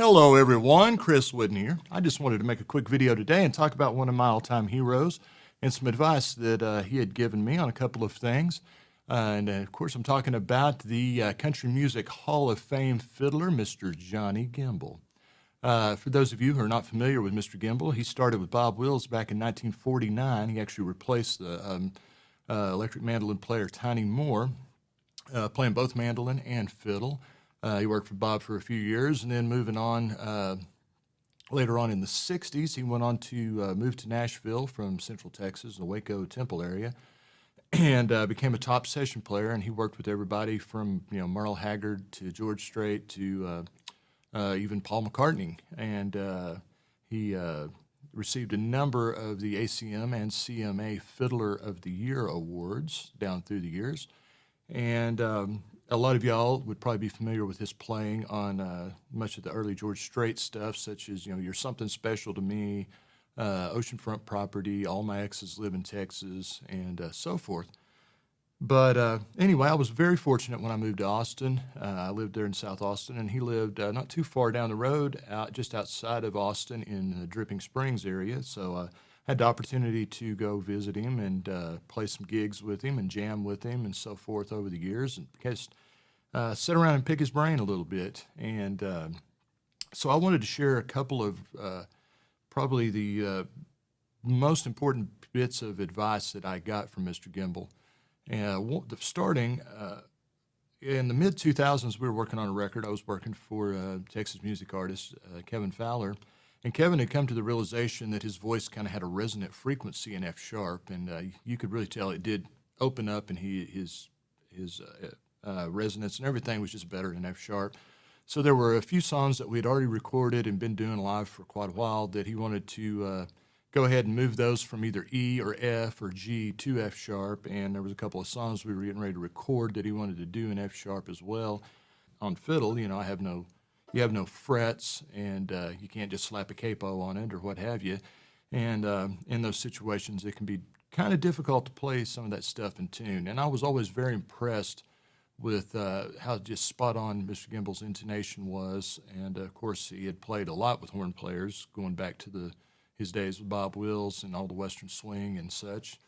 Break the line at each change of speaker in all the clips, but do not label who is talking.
Hello everyone, Chris Wooden here. I just wanted to make a quick video today and talk about one of my all-time heroes and some advice that he had given me on a couple of things. Of course, I'm talking about the Country Music Hall of Fame fiddler, Mr. Johnny Gimble. For those of you who are not familiar with Mr. Gimble, he started with Bob Wills back in 1949. He actually replaced the electric mandolin player Tiny Moore, playing both mandolin and fiddle. He worked for Bob for a few years, and then moving on, later on in the 60s, he went on to move to Nashville from Central Texas, the Waco Temple area, and became a top session player, and he worked with everybody from, Merle Haggard to George Strait to even Paul McCartney. And he received a number of the ACM and CMA Fiddler of the Year awards down through the years. And a lot of y'all would probably be familiar with his playing on much of the early George Strait stuff, such as, You're Something Special to Me, Oceanfront Property, All My Exes Live in Texas, and so forth. But anyway, I was very fortunate when I moved to Austin. I lived there in South Austin, and he lived not too far down the road, just outside of Austin in the Dripping Springs area. So I had the opportunity to go visit him and play some gigs with him and jam with him and so forth over the years, and just sit around and pick his brain a little bit. And so I wanted to share a couple of probably the most important bits of advice that I got from Mr. Gimble. And starting in the mid-2000s, we were working on a record. I was working for Texas music artist Kevin Fowler. And Kevin had come to the realization that his voice kind of had a resonant frequency in F sharp, and you could really tell it did open up, and his resonance and everything was just better in F sharp. So there were a few songs that we had already recorded and been doing live for quite a while that he wanted to go ahead and move those from either E or F or G to F sharp. And there was a couple of songs we were getting ready to record that he wanted to do in F sharp as well. On fiddle, you have no frets, and you can't just slap a capo on it or what have you. And in those situations, it can be kind of difficult to play some of that stuff in tune. And I was always very impressed with how just spot on Mr. Gimble's intonation was. And of course, he had played a lot with horn players going back to his days with Bob Wills and all the Western swing and such.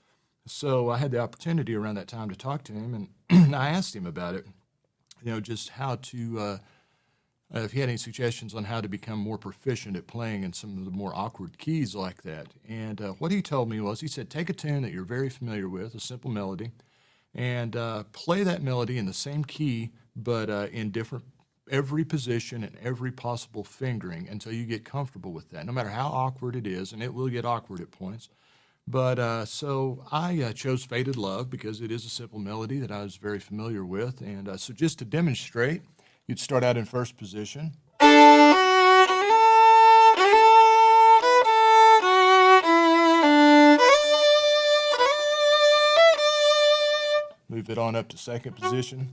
So I had the opportunity around that time to talk to him, and I asked him about it, just how to if he had any suggestions on how to become more proficient at playing in some of the more awkward keys like that. And what he told me was, he said, take a tune that you're very familiar with, a simple melody, and play that melody in the same key, but in every position and every possible fingering until you get comfortable with that, no matter how awkward it is, and it will get awkward at points. But so I chose Faded Love because it is a simple melody that I was very familiar with. And so just to demonstrate, you'd start out in first position. Move it on up to second position.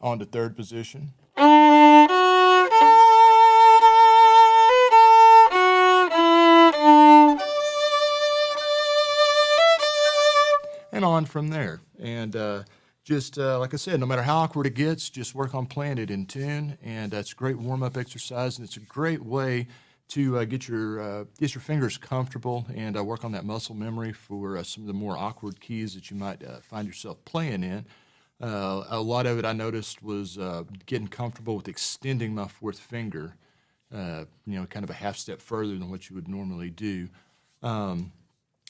On to third position. And on from there. And just like I said, no matter how awkward it gets, just work on playing it in tune. And that's a great warm-up exercise, and it's a great way to get your fingers comfortable and work on that muscle memory for some of the more awkward keys that you might find yourself playing in. A lot of it I noticed was getting comfortable with extending my fourth finger, kind of a half step further than what you would normally do.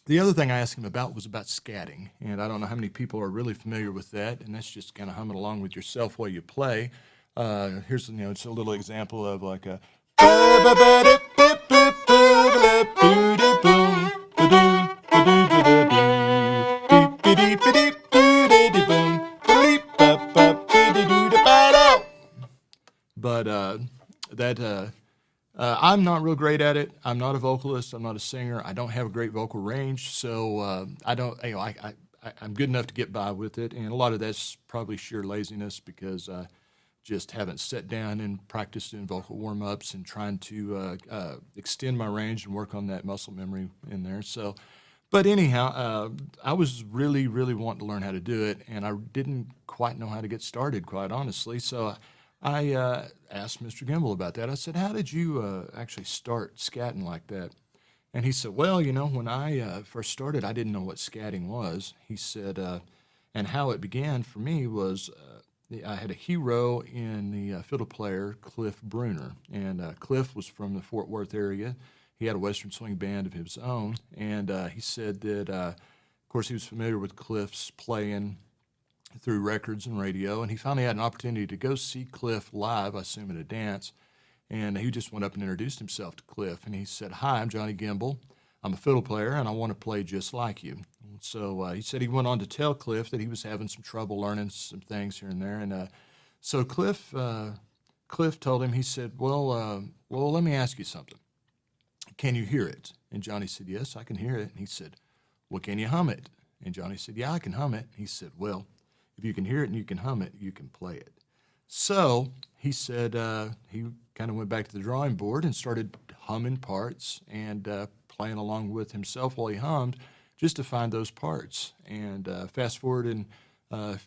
The other thing I asked him about was about scatting, and I don't know how many people are really familiar with that, and that's just kind of humming along with yourself while you play. Here's it's a little example of like a but I'm not real great at it. I'm not a vocalist. I'm not a singer. I don't have a great vocal range, so I don't. I'm good enough to get by with it, and a lot of that's probably sheer laziness because I just haven't sat down and practiced in vocal warm-ups and trying to extend my range and work on that muscle memory in there. So, But anyhow, I was really, really wanting to learn how to do it, and I didn't quite know how to get started, quite honestly. So I asked Mr. Gimble about that. I said, "How did you actually start scatting like that?" And he said, "Well, when I first started, I didn't know what scatting was." He said, and how it began for me was I had a hero in the fiddle player, Cliff Bruner. And Cliff was from the Fort Worth area. He had a Western swing band of his own. And he said that, of course, he was familiar with Cliff's playing through records and radio. And he finally had an opportunity to go see Cliff live, I assume at a dance. And he just went up and introduced himself to Cliff. And he said, "Hi, I'm Johnny Gimble. I'm a fiddle player, and I want to play just like you." So he said he went on to tell Cliff that he was having some trouble learning some things here and there. And so Cliff told him, he said, well, let me ask you something. Can you hear it? And Johnny said, "Yes, I can hear it." And he said, "Well, can you hum it?" And Johnny said, "Yeah, I can hum it." He said, "Well, if you can hear it and you can hum it, you can play it." So he said he kind of went back to the drawing board and started humming parts and playing along with himself while he hummed just to find those parts. And fast forward in a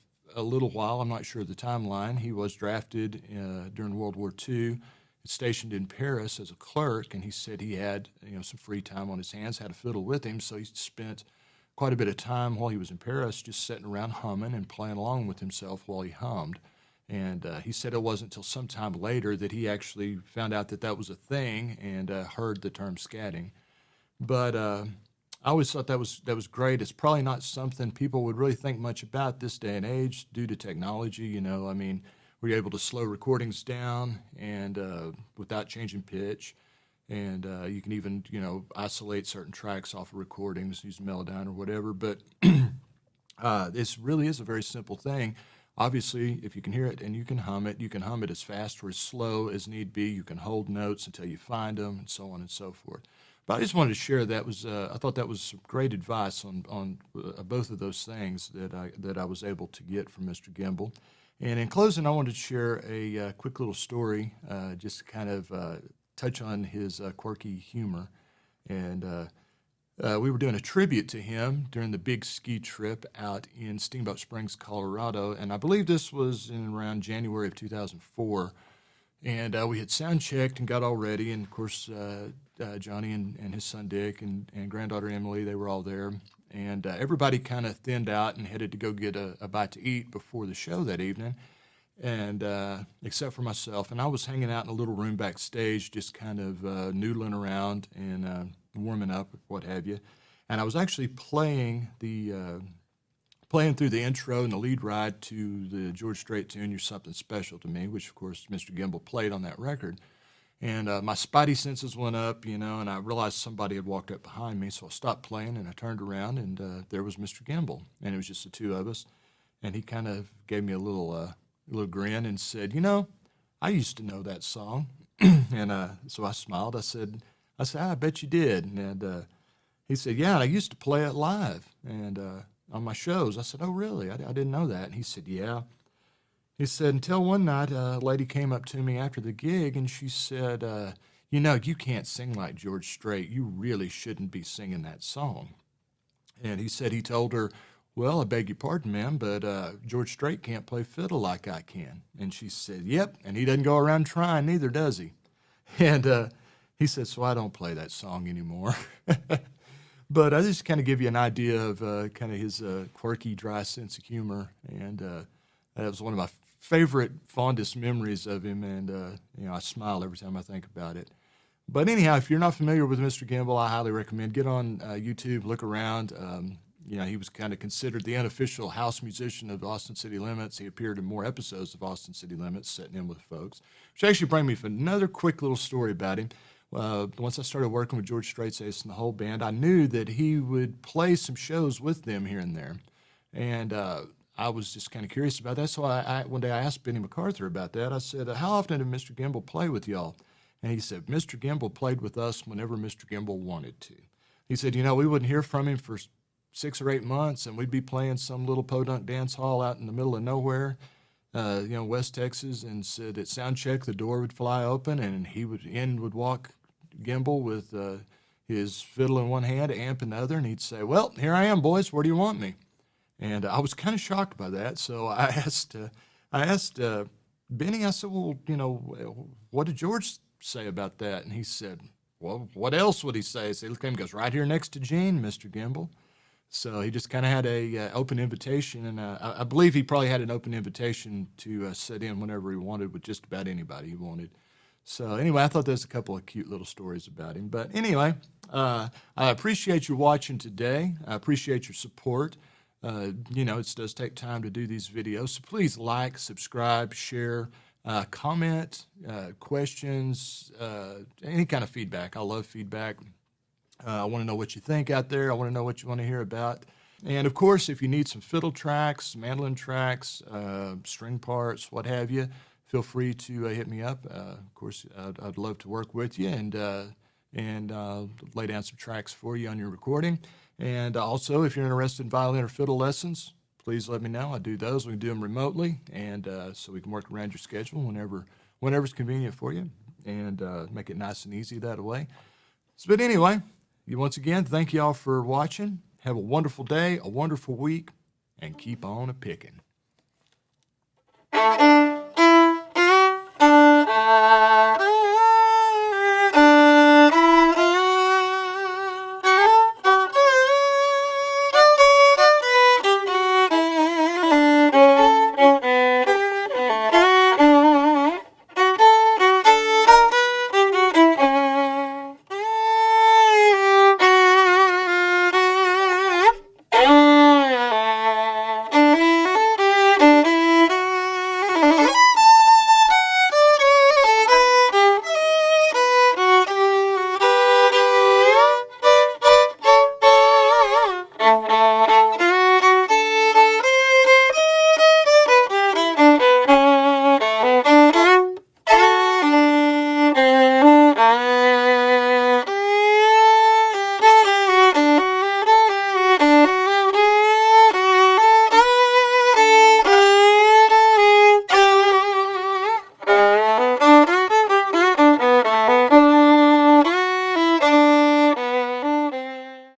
little while, I'm not sure of the timeline, he was drafted during World War II, stationed in Paris as a clerk, and he said he had some free time on his hands, had a fiddle with him, so he spent quite a bit of time while he was in Paris just sitting around humming and playing along with himself while he hummed. And he said it wasn't until some time later that he actually found out that that was a thing and heard the term scatting. But I always thought that was great. It's probably not something people would really think much about this day and age due to technology. I mean, we're able to slow recordings down and without changing pitch. And you can even, isolate certain tracks off of recordings, use Melodyne or whatever. But this really is a very simple thing. Obviously, if you can hear it and you can hum it as fast or as slow as need be. You can hold notes until you find them, and so on and so forth. But I just wanted to share that I thought that was great advice on both of those things that I was able to get from Mr. Gimble. And in closing, I wanted to share a quick little story, just to kind of touch on his quirky humor. And we were doing a tribute to him during the big ski trip out in Steamboat Springs, Colorado, and I believe this was in around January of 2004. And we had sound checked and got all ready, and of course Johnny and his son Dick and granddaughter Emily, they were all there. And everybody kind of thinned out and headed to go get a bite to eat before the show that evening, and except for myself. And I was hanging out in a little room backstage, just kind of noodling around and warming up, what have you. And I was actually playing through the intro and the lead ride to the George Strait tune, "You're Something Special to Me," which, of course, Mr. Gimble played on that record. And my spidey senses went up, and I realized somebody had walked up behind me, so I stopped playing, and I turned around, and there was Mr. Gimble, and it was just the two of us. And he kind of gave me a little grin and said, "I used to know that song." And so I smiled. I said, "I bet you did." And he said, "Yeah, I used to play it live and on my shows." I said, "Oh, really? I didn't know that." And he said, "Yeah." He said, until one night a lady came up to me after the gig and she said, "You can't sing like George Strait. You really shouldn't be singing that song." And he said he told her, "Well, I beg your pardon, ma'am, but George Strait can't play fiddle like I can." And she said, "Yep, and he doesn't go around trying neither, does he?" And he said, "So I don't play that song anymore." But I just kind of give you an idea of kind of his quirky, dry sense of humor. And that was one of my favorite, fondest memories of him. And, I smile every time I think about it. But anyhow, if you're not familiar with Mr. Gimble, I highly recommend get on YouTube, look around. He was kind of considered the unofficial house musician of Austin City Limits. He appeared in more episodes of Austin City Limits, sitting in with folks. Which actually brings me to another quick little story about him. Once I started working with George Strait's Ace and the whole band, I knew that he would play some shows with them here and there. And I was just kind of curious about that. So one day I asked Benny MacArthur about that. I said, "How often did Mr. Gimble play with y'all?" And he said, "Mr. Gimble played with us whenever Mr. Gimble wanted to." He said, we wouldn't hear from him for 6 or 8 months, and we'd be playing some little podunk dance hall out in the middle of nowhere, West Texas, and said at sound check the door would fly open, and he would walk Gimble with his fiddle in one hand, amp in the other, and he'd say, "Well, here I am, boys. Where do you want me?" And I was kind of shocked by that, so I asked Benny. I said, "Well, what did George say about that?" And he said, "Well, what else would he say?" So he looked at him and goes, "Right here next to Gene, Mr. Gimble." So he just kind of had a open invitation, and I believe he probably had an open invitation to sit in whenever he wanted with just about anybody he wanted. So anyway, I thought there's a couple of cute little stories about him. But anyway, I appreciate you watching today. I appreciate your support. It does take time to do these videos, so please like, subscribe, share, comment, questions, any kind of feedback. I love feedback. I want to know what you think out there. I want to know what you want to hear about. And of course, if you need some fiddle tracks, mandolin tracks, string parts, what have you, feel free to hit me up. Of course, I'd love to work with you and lay down some tracks for you on your recording. And also, if you're interested in violin or fiddle lessons, please let me know. I do those. We can do them remotely, and so we can work around your schedule whenever's convenient for you, and make it nice and easy that way. But anyway, once again, thank you all for watching. Have a wonderful day, a wonderful week, and keep on a-picking.